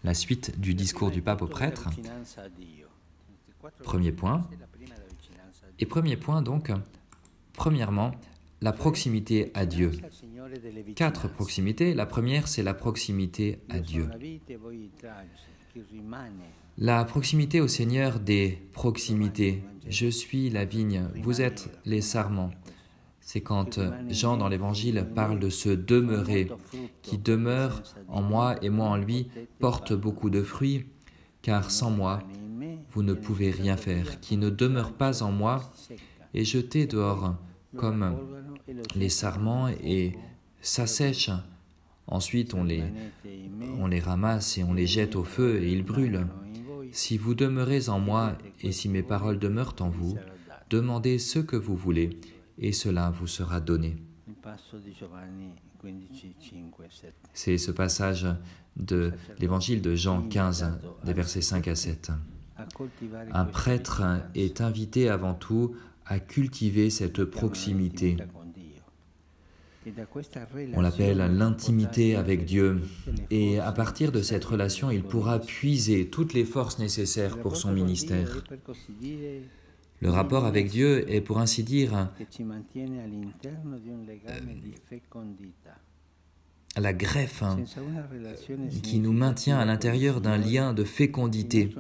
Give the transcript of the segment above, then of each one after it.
la suite du discours du pape aux prêtres. Premier point. Et premier point donc, premièrement, la proximité à Dieu. 4 proximités. La première, c'est la proximité à Dieu. La proximité au Seigneur des proximités. Je suis la vigne, vous êtes les sarments. C'est quand Jean dans l'Évangile parle de ce demeurer, qui demeure en moi et moi en lui, porte beaucoup de fruits, car sans moi, vous ne pouvez rien faire. Qui ne demeure pas en moi est jeté dehors, comme les sarments, et s'assèchent. Ensuite, on les ramasse et on les jette au feu et ils brûlent. Si vous demeurez en moi et si mes paroles demeurent en vous, demandez ce que vous voulez et cela vous sera donné. C'est ce passage de l'évangile de Jean 15, des versets 5 à 7. Un prêtre est invité avant tout à cultiver cette proximité. On l'appelle l'intimité avec Dieu. Et à partir de cette relation, il pourra puiser toutes les forces nécessaires pour son ministère. Le rapport avec Dieu est, pour ainsi dire, la greffe qui nous maintient à l'intérieur d'un lien de fécondité.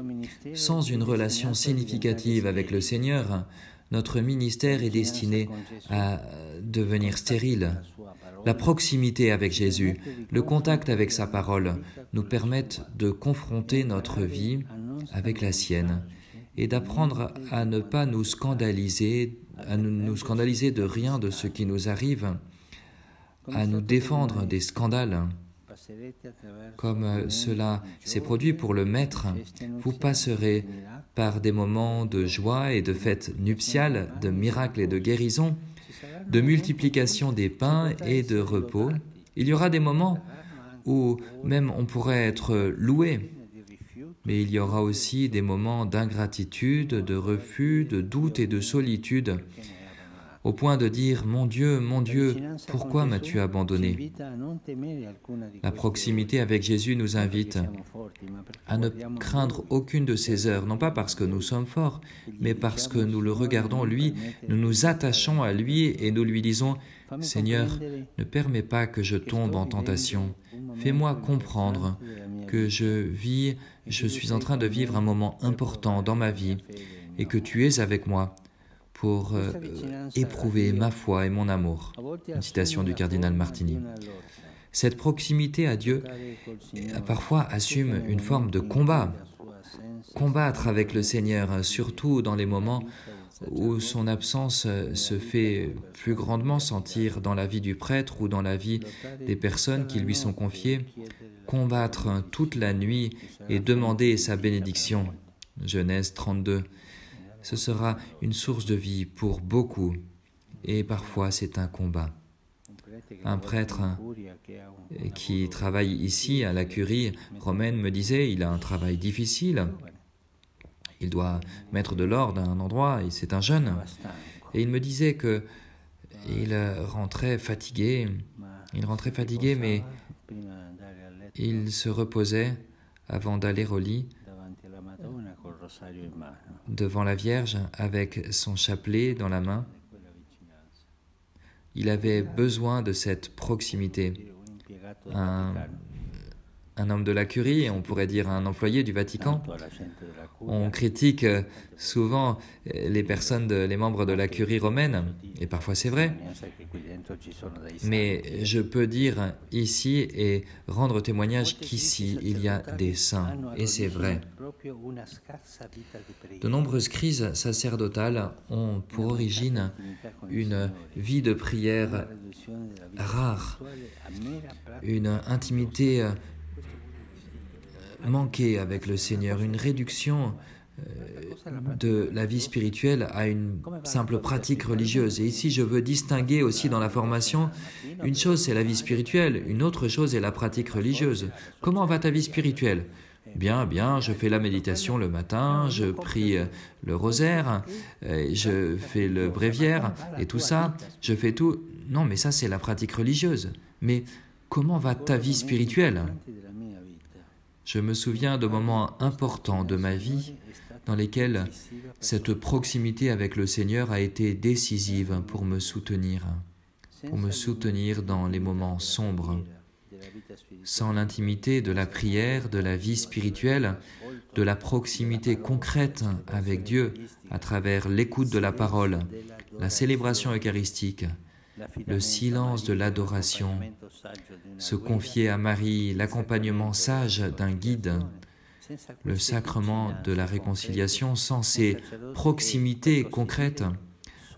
Sans une relation significative avec le Seigneur, notre ministère est destiné à devenir stérile. La proximité avec Jésus, le contact avec sa parole, nous permettent de confronter notre vie avec la sienne et d'apprendre à ne pas nous scandaliser, de rien de ce qui nous arrive, à nous défendre des scandales. Comme cela s'est produit pour le Maître, vous passerez par des moments de joie et de fêtes nuptiales, de miracles et de guérison, de multiplication des pains et de repos. Il y aura des moments où même on pourrait être loué, mais il y aura aussi des moments d'ingratitude, de refus, de doute et de solitude, au point de dire « Mon Dieu, pourquoi m'as-tu abandonné ?» La proximité avec Jésus nous invite à ne craindre aucune de ces heures, non pas parce que nous sommes forts, mais parce que nous le regardons lui, nous nous attachons à lui et nous lui disons « Seigneur, ne permets pas que je tombe en tentation, fais-moi comprendre que je suis en train de vivre un moment important dans ma vie et que tu es avec moi pour éprouver ma foi et mon amour. » Une citation du cardinal Martini. Cette proximité à Dieu parfois assume une forme de combat. Combattre avec le Seigneur, surtout dans les moments où son absence se fait plus grandement sentir dans la vie du prêtre ou dans la vie des personnes qui lui sont confiées. Combattre toute la nuit et demander sa bénédiction. Genèse 32. Ce sera une source de vie pour beaucoup, et parfois c'est un combat. Un prêtre qui travaille ici à la curie romaine me disait, il a un travail difficile, il doit mettre de l'ordre à un endroit, et c'est un jeune, et il me disait qu'il rentrait fatigué, mais il se reposait avant d'aller au lit, devant la Vierge avec son chapelet dans la main. Il avait besoin de cette proximité. Un homme de la curie, on pourrait dire un employé du Vatican. On critique souvent les membres de la curie romaine, et parfois c'est vrai. Mais je peux dire ici et rendre témoignage qu'ici, il y a des saints, et c'est vrai. De nombreuses crises sacerdotales ont pour origine une vie de prière rare, une intimité manquée avec le Seigneur, une réduction de la vie spirituelle à une simple pratique religieuse. Et ici, je veux distinguer aussi dans la formation, une chose c'est la vie spirituelle, une autre chose est la pratique religieuse. Comment va ta vie spirituelle ? Bien, je fais la méditation le matin, je prie le rosaire, je fais le bréviaire et tout ça, je fais tout. Non, mais ça c'est la pratique religieuse. Mais comment va ta vie spirituelle ? Je me souviens de moments importants de ma vie dans lesquels cette proximité avec le Seigneur a été décisive pour me soutenir dans les moments sombres. Sans l'intimité de la prière, de la vie spirituelle, de la proximité concrète avec Dieu à travers l'écoute de la parole, la célébration eucharistique, le silence de l'adoration, se confier à Marie, l'accompagnement sage d'un guide, le sacrement de la réconciliation, sans ces proximités concrètes,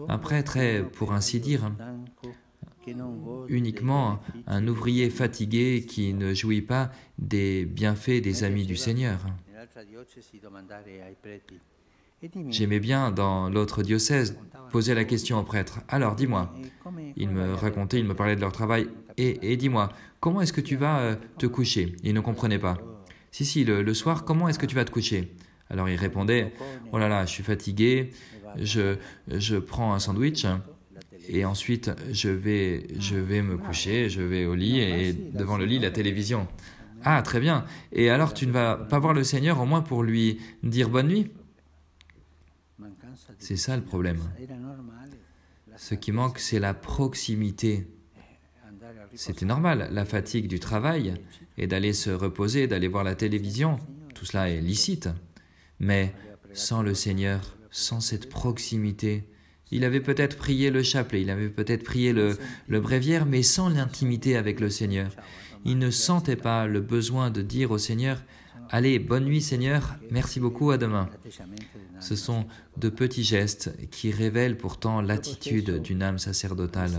un prêtre est, pour ainsi dire, uniquement un ouvrier fatigué qui ne jouit pas des bienfaits des amis du Seigneur. J'aimais bien, dans l'autre diocèse, poser la question au prêtre. « Alors, dis-moi. » Il me racontait, il me parlait de leur travail. « Et dis-moi, comment est-ce que tu vas te coucher ?» Il ne comprenait pas. « Si, le soir, comment est-ce que tu vas te coucher ?» Alors il répondait, « Oh là là, je suis fatigué, je prends un sandwich et ensuite je vais me coucher, je vais au lit et devant le lit, la télévision. » « Ah, très bien. Et alors tu ne vas pas voir le Seigneur au moins pour lui dire bonne nuit ?» C'est ça le problème. Ce qui manque, c'est la proximité. C'était normal, la fatigue du travail et d'aller se reposer, d'aller voir la télévision, tout cela est licite. Mais sans le Seigneur, sans cette proximité, il avait peut-être prié le chapelet, il avait peut-être prié le bréviaire, mais sans l'intimité avec le Seigneur. Il ne sentait pas le besoin de dire au Seigneur « Allez, bonne nuit Seigneur, merci beaucoup, à demain ». Ce sont de petits gestes qui révèlent pourtant l'attitude d'une âme sacerdotale.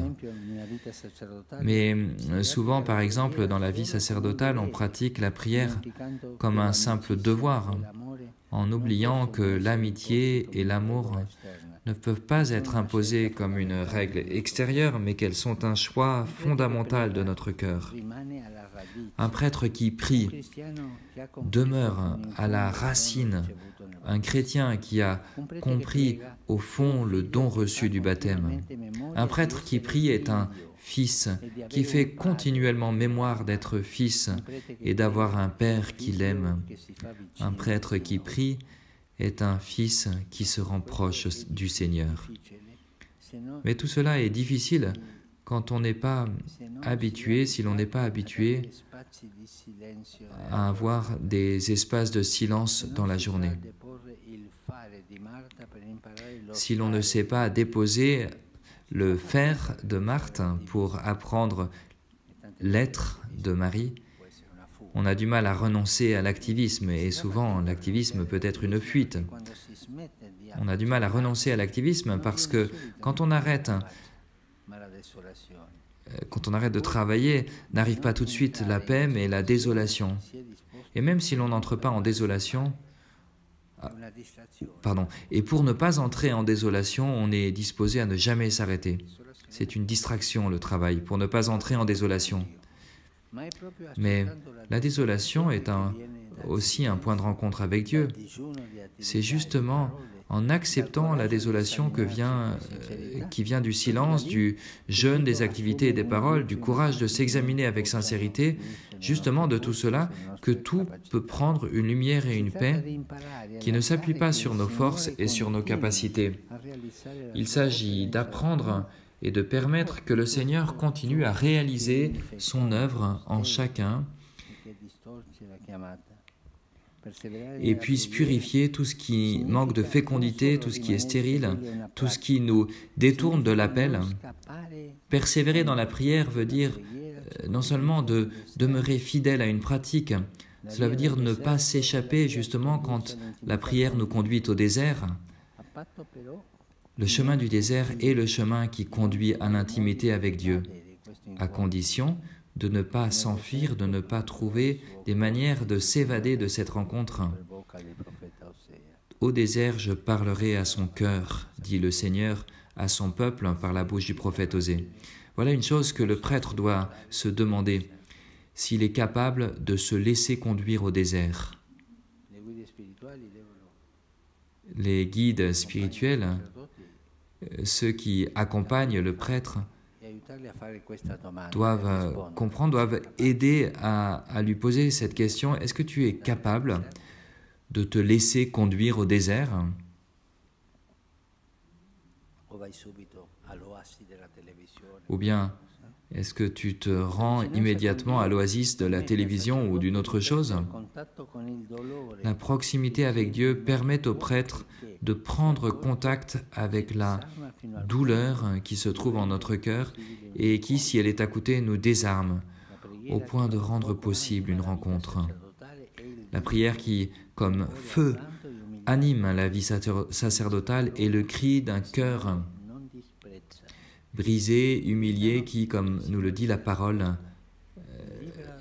Mais souvent, par exemple, dans la vie sacerdotale, on pratique la prière comme un simple devoir, en oubliant que l'amitié et l'amour ne peuvent pas être imposés comme une règle extérieure, mais qu'elles sont un choix fondamental de notre cœur. Un prêtre qui prie demeure à la racine. Un chrétien qui a compris au fond le don reçu du baptême. Un prêtre qui prie est un fils qui fait continuellement mémoire d'être fils et d'avoir un père qui l'aime. Un prêtre qui prie est un fils qui se rend proche du Seigneur. Mais tout cela est difficile quand on n'est pas habitué, si l'on n'est pas habitué à avoir des espaces de silence dans la journée. Si l'on ne sait pas déposer le faire de Marthe pour apprendre l'être de Marie, on a du mal à renoncer à l'activisme et souvent l'activisme peut être une fuite. On a du mal à renoncer à l'activisme parce que quand on arrête de travailler, n'arrive pas tout de suite la paix mais la désolation. Et même si l'on n'entre pas en désolation, et pour ne pas entrer en désolation, on est disposé à ne jamais s'arrêter. C'est une distraction le travail, pour ne pas entrer en désolation. Mais la désolation est aussi un point de rencontre avec Dieu. C'est justement en acceptant la désolation qui vient du silence, du jeûne, des activités et des paroles, du courage de s'examiner avec sincérité, justement de tout cela, que tout peut prendre une lumière et une paix qui ne s'appuient pas sur nos forces et sur nos capacités. Il s'agit d'apprendre et de permettre que le Seigneur continue à réaliser son œuvre en chacun et puisse purifier tout ce qui manque de fécondité, tout ce qui est stérile, tout ce qui nous détourne de l'appel. Persévérer dans la prière veut dire non seulement de demeurer fidèle à une pratique, cela veut dire ne pas s'échapper justement quand la prière nous conduit au désert. Le chemin du désert est le chemin qui conduit à l'intimité avec Dieu, à condition de ne pas s'enfuir, de ne pas trouver des manières de s'évader de cette rencontre. Au désert, je parlerai à son cœur, dit le Seigneur à son peuple par la bouche du prophète Osée. Voilà une chose que le prêtre doit se demander, s'il est capable de se laisser conduire au désert. Les guides spirituels, ceux qui accompagnent le prêtre, doivent comprendre, doivent aider à lui poser cette question. Est-ce que tu es capable de te laisser conduire au désert? Ou bien, est-ce que tu te rends immédiatement à l'oasis de la télévision ou d'une autre chose? La proximité avec Dieu permet au prêtre de prendre contact avec la douleur qui se trouve en notre cœur et qui, si elle est écoutée, nous désarme au point de rendre possible une rencontre. La prière qui, comme feu, anime la vie sacerdotale est le cri d'un cœur brisé, humilié, qui, comme nous le dit la parole,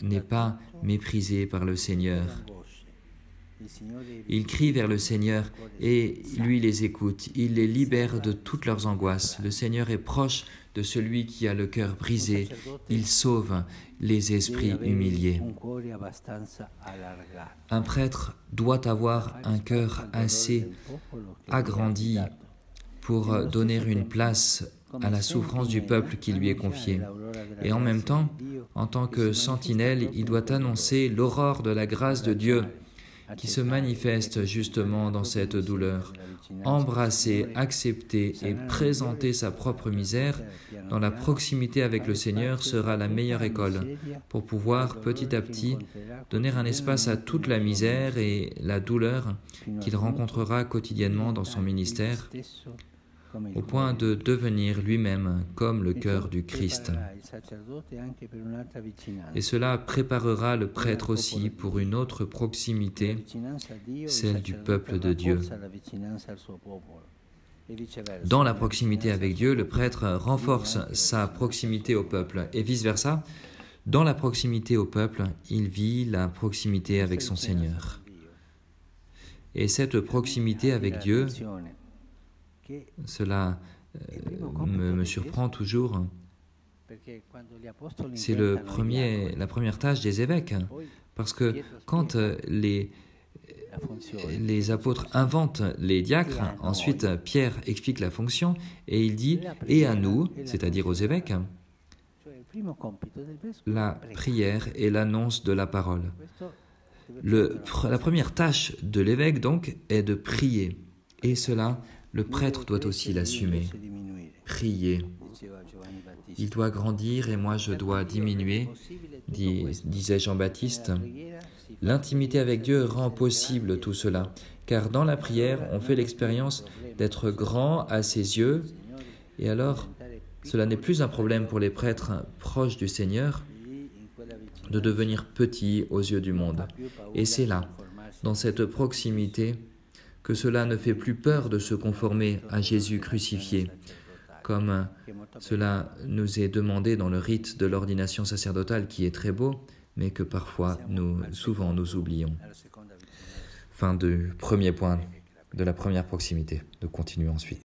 n'est pas méprisé par le Seigneur. Ils crient vers le Seigneur et lui les écoute. Il les libère de toutes leurs angoisses. Le Seigneur est proche de celui qui a le cœur brisé. Il sauve les esprits humiliés. Un prêtre doit avoir un cœur assez agrandi pour donner une place à la souffrance du peuple qui lui est confié. Et en même temps, en tant que sentinelle, il doit annoncer l'aurore de la grâce de Dieu qui se manifeste justement dans cette douleur. Embrasser, accepter et présenter sa propre misère dans la proximité avec le Seigneur sera la meilleure école pour pouvoir petit à petit donner un espace à toute la misère et la douleur qu'il rencontrera quotidiennement dans son ministère, au point de devenir lui-même comme le cœur du Christ. Et cela préparera le prêtre aussi pour une autre proximité, celle du peuple de Dieu. Dans la proximité avec Dieu, le prêtre renforce sa proximité au peuple et vice-versa. Dans la proximité au peuple, il vit la proximité avec son Seigneur. Et cette proximité avec Dieu, cela me surprend toujours. C'est la première tâche des évêques, parce que quand les apôtres inventent les diacres, ensuite Pierre explique la fonction et il dit « et à nous », c'est-à-dire aux évêques, la prière et l'annonce de la parole. La première tâche de l'évêque donc est de prier, et cela, le prêtre doit aussi l'assumer. Prier. Il doit grandir et moi je dois diminuer, disait Jean-Baptiste. L'intimité avec Dieu rend possible tout cela, car dans la prière, on fait l'expérience d'être grand à ses yeux, et alors cela n'est plus un problème pour les prêtres proches du Seigneur de devenir petits aux yeux du monde. Et c'est là, dans cette proximité, que cela ne fait plus peur de se conformer à Jésus crucifié, comme cela nous est demandé dans le rite de l'ordination sacerdotale qui est très beau, mais que parfois, souvent, nous oublions. Fin du premier point de la première proximité. Nous continuons ensuite.